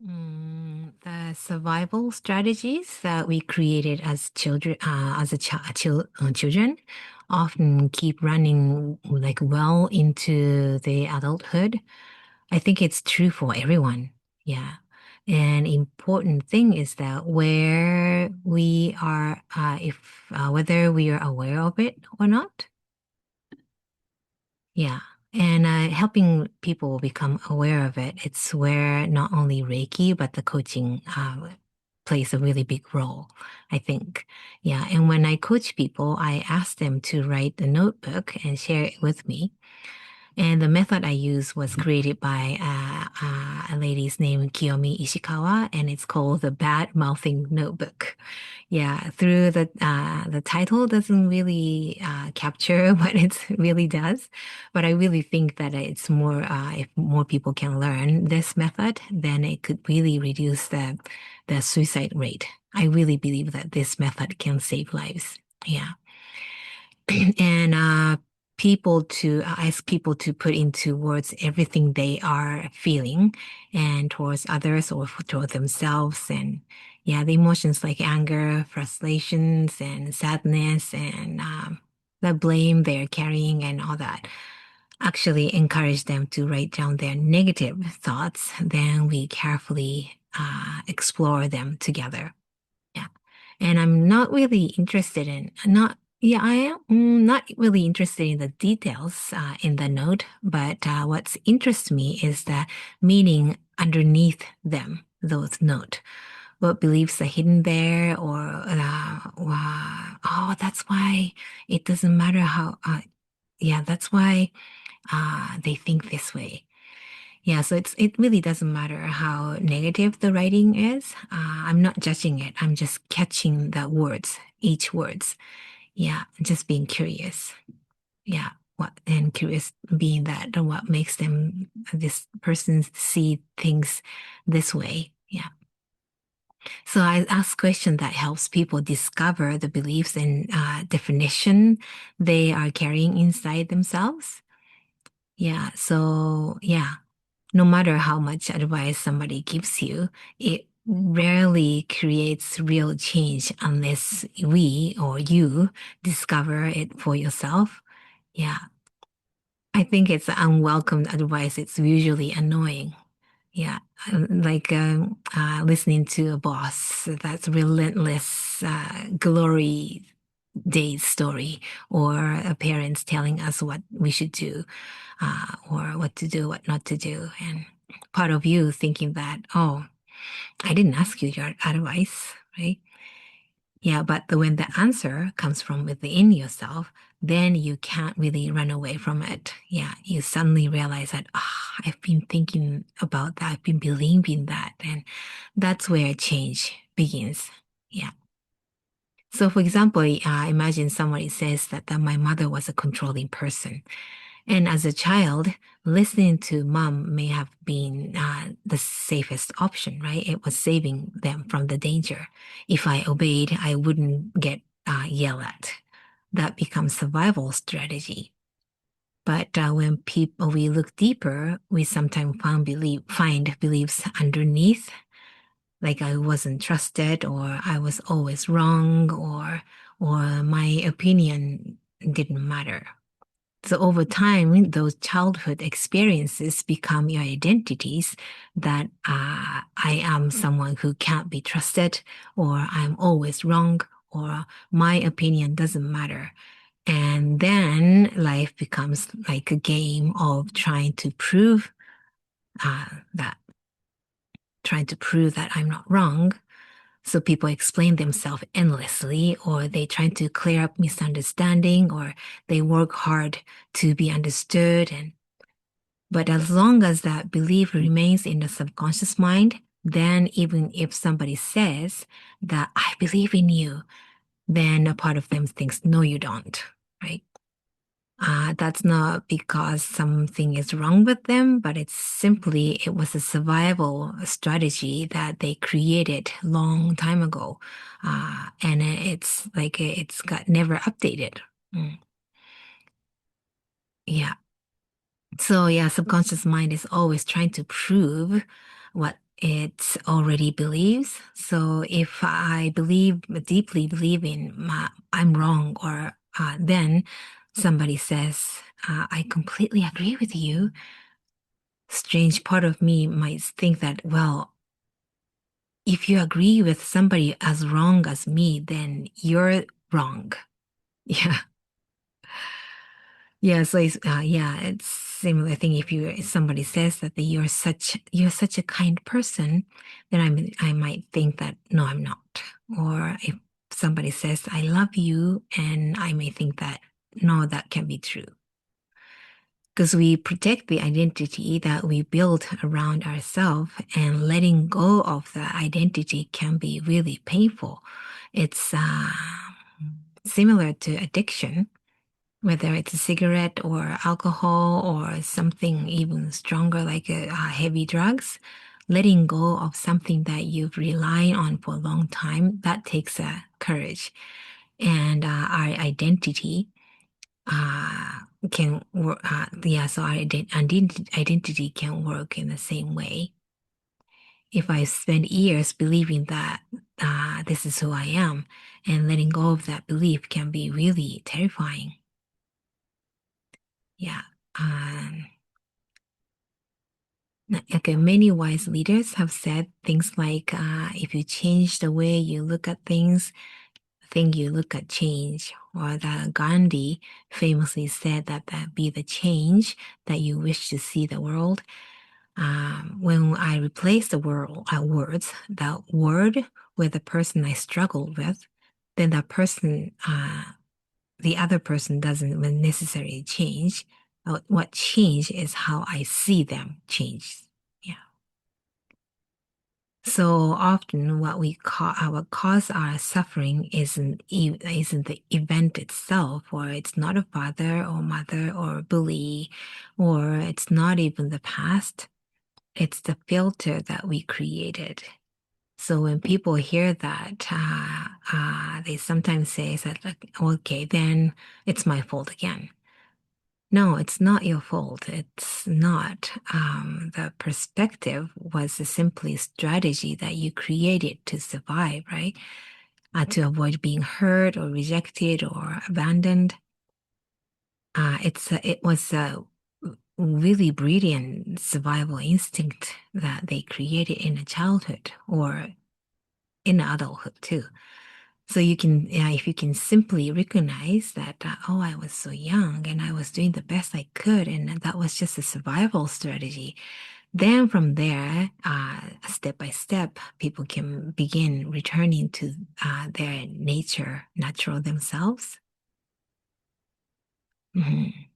The survival strategies that we created as children, children, often keep running like well into the adulthood. I think it's true for everyone. Yeah. An important thing is that where we are, if whether we are aware of it or not. Yeah. And helping people become aware of it, it's where not only Reiki, but the coaching plays a really big role, I think. Yeah. And when I coach people, I ask them to write a notebook and share it with me. And the method I used was created by a lady's named Kiyomi Ishikawa, and it's called the Bad Mouthing Notebook. Yeah, through the title doesn't really capture what it really does, but I really think that it's more if more people can learn this method, then it could really reduce the suicide rate. I really believe that this method can save lives. Yeah. And people to ask people to put into words everything they are feeling and towards others or towards themselves. And yeah, the emotions like anger, frustrations, and sadness, and the blame they're carrying and all that. Actually encourage them to write down their negative thoughts. Then we carefully explore them together. Yeah. And I'm not really interested in, not, yeah, I am not really interested in the details in the note, but what's interests me is the meaning underneath them, those note. What beliefs are hidden there, or, oh, that's why it doesn't matter how, yeah, that's why they think this way. Yeah, so it really doesn't matter how negative the writing is. I'm not judging it. I'm just catching the words, each words. Yeah, just being curious. Yeah, what and curious being that what makes them this person see things this way. Yeah. So I ask question that helps people discover the beliefs and definition they are carrying inside themselves. Yeah. So yeah. No matter how much advice somebody gives you, it rarely creates real change unless we or you discover it for yourself. Yeah. I think it's unwelcome advice. It's usually annoying. Yeah. Like listening to a boss that's relentless glory days story, or parents telling us what we should do, or what to do, what not to do. And part of you thinking that, oh, I didn't ask you your advice, right? Yeah, but when the answer comes from within yourself, then you can't really run away from it. Yeah, you suddenly realize that, ah, I've been thinking about that, I've been believing that, and that's where change begins. Yeah. So, for example, imagine somebody says that my mother was a controlling person. And as a child, listening to mom may have been the safest option, right? It was saving them from the danger. If I obeyed, I wouldn't get yelled at. That becomes survival strategy. But when people we look deeper, we sometimes find beliefs underneath, like I wasn't trusted, or I was always wrong, or my opinion didn't matter. So over time, those childhood experiences become your identities that I am someone who can't be trusted, or I'm always wrong, or my opinion doesn't matter. And then life becomes like a game of uh, that, trying to prove that I'm not wrong. So people explain themselves endlessly, or they try to clear up misunderstanding, or they work hard to be understood. And but as long as that belief remains in the subconscious mind, then even if somebody says that I believe in you, then a part of them thinks, no, you don't, right? That's not because something is wrong with them, but it's simply it was a survival strategy that they created long time ago, and it's like it's got never updated. Mm. Yeah. So yeah, subconscious mind is always trying to prove what it already believes. So if I deeply believe in I'm wrong, or then somebody says, I completely agree with you, strange part of me might think that, well, if you agree with somebody as wrong as me, then you're wrong. Yeah. Yeah, so it's similar thing. If somebody says that you're such a kind person, then I might think that no, I'm not. Or if somebody says I love you, and I may think that no, that can be true. Because we protect the identity that we build around ourselves, and letting go of that identity can be really painful. It's similar to addiction, whether it's a cigarette or alcohol or something even stronger like heavy drugs. Letting go of something that you've relied on for a long time, that takes courage. And our identity uh, can work. Yeah, so our identity can work in the same way. If I spend years believing that this is who I am, and letting go of that belief can be really terrifying. Yeah. Um, okay, many wise leaders have said things like, if you change the way you look at things, the thing you look at change. Or that Gandhi famously said that that be the change that you wish to see the world. When I replace the words, that word with the person I struggle with, then that person, the other person doesn't necessarily change. What change is how I see them change. Yeah. So often, what cause our suffering isn't the event itself, or it's not a father or mother or bully, or it's not even the past. It's the filter that we created. So when people hear that, they sometimes say that, like, okay, then it's my fault again. No, it's not your fault. It's not. The perspective was simply strategy that you created to survive, right? To avoid being hurt or rejected or abandoned. It was a really brilliant survival instinct that they created in a childhood or in adulthood too. So if you can simply recognize that, oh, I was so young and I was doing the best I could, and that was just a survival strategy. Then from there, step by step, people can begin returning to their natural themselves. Mhm.